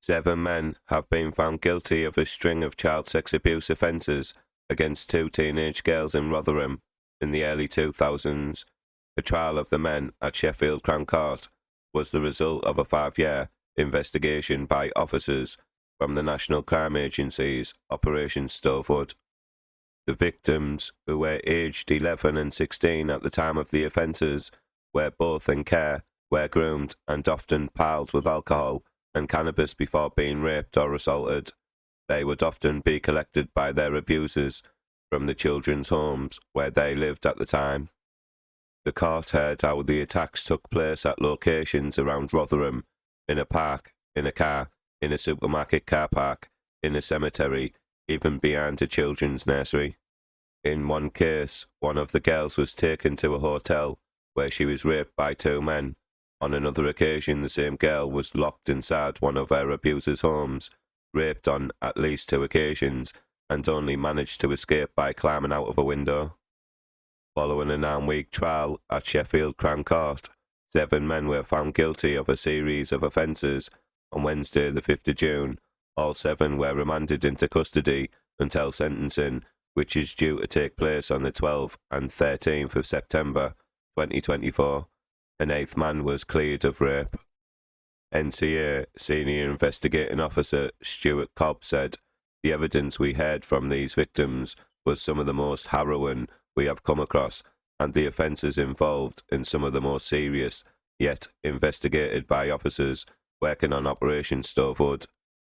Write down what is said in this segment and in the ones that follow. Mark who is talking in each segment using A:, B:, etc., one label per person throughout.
A: 7 men have been found guilty of a string of child sex abuse offences against 2 teenage girls in Rotherham in the early 2000s. The trial of the men at Sheffield Crown Court was the result of a 5-year investigation by officers from the National Crime Agency's Operation Stovewood. The victims, who were aged 11 and 16 at the time of the offences, were both in care, were groomed and often piled with alcohol and cannabis before being raped or assaulted. They would often be collected by their abusers from the children's homes where they lived at the time. The court heard how the attacks took place at locations around Rotherham, in a park, in a car, in a supermarket car park, in a cemetery, even behind a children's nursery. In one case, one of the girls was taken to a hotel where she was raped by 2 men. On another occasion, the same girl was locked inside one of her abuser's homes, raped on at least 2 occasions, and only managed to escape by climbing out of a window. Following a 9-week trial at Sheffield Crown Court, 7 men were found guilty of a series of offences. On Wednesday, the 5th of June, all 7 were remanded into custody until sentencing, which is due to take place on the 12th and 13th of September 2024. An 8th man was cleared of rape. NCA Senior Investigating Officer Stuart Cobb said, "The evidence we heard from these victims was some of the most harrowing we have come across, and the offences involved in some of the most serious, yet investigated by officers working on Operation Stovewood.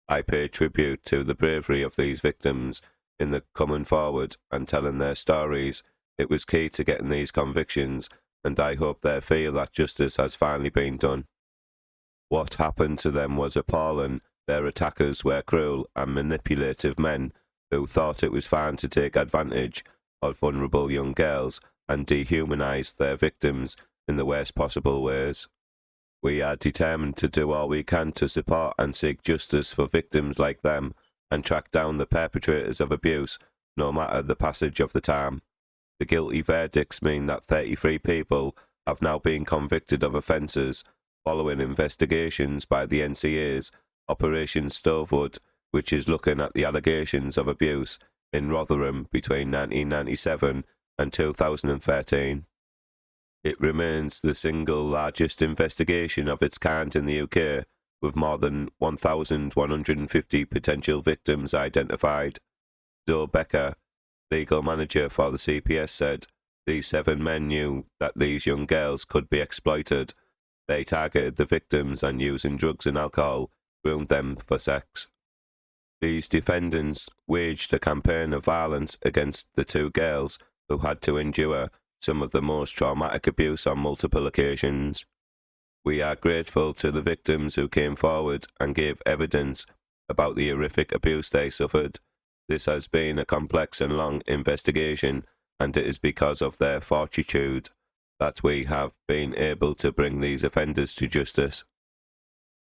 A: I pay tribute to the bravery of these victims in the coming forward and telling their stories. It was key to getting these convictions, and I hope they feel that justice has finally been done. What happened to them was appalling. Their attackers were cruel and manipulative men who thought it was fine to take advantage of vulnerable young girls and dehumanize their victims in the worst possible ways. We are determined to do all we can to support and seek justice for victims like them and track down the perpetrators of abuse, no matter the passage of the time. The guilty verdicts mean that 33 people have now been convicted of offences following investigations by the NCA's Operation Stovewood, which is looking at the allegations of abuse in Rotherham between 1997 and 2013. It remains the single largest investigation of its kind in the UK, with more than 1,150 potential victims identified. Joe Becker, legal manager for the CPS, said, "These 7 men knew that these young girls could be exploited. They targeted the victims and, using drugs and alcohol, groomed them for sex." These defendants waged a campaign of violence against the 2 girls who had to endure some of the most traumatic abuse on multiple occasions. We are grateful to the victims who came forward and gave evidence about the horrific abuse they suffered. This has been a complex and long investigation, and it is because of their fortitude that we have been able to bring these offenders to justice.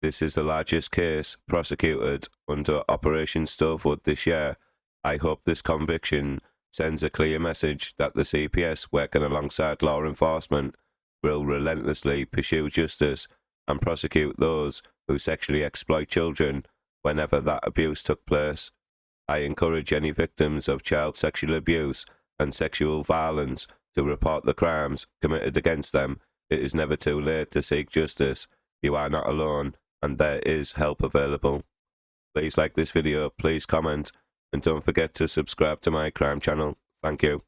A: This is the largest case prosecuted under Operation Stovewood this year. I hope this conviction sends a clear message that the CPS, working alongside law enforcement, will relentlessly pursue justice and prosecute those who sexually exploit children whenever that abuse took place. I encourage any victims of child sexual abuse and sexual violence to report the crimes committed against them. It is never too late to seek justice. You are not alone, and there is help available. Please like this video, please comment, and don't forget to subscribe to my crime channel. Thank you.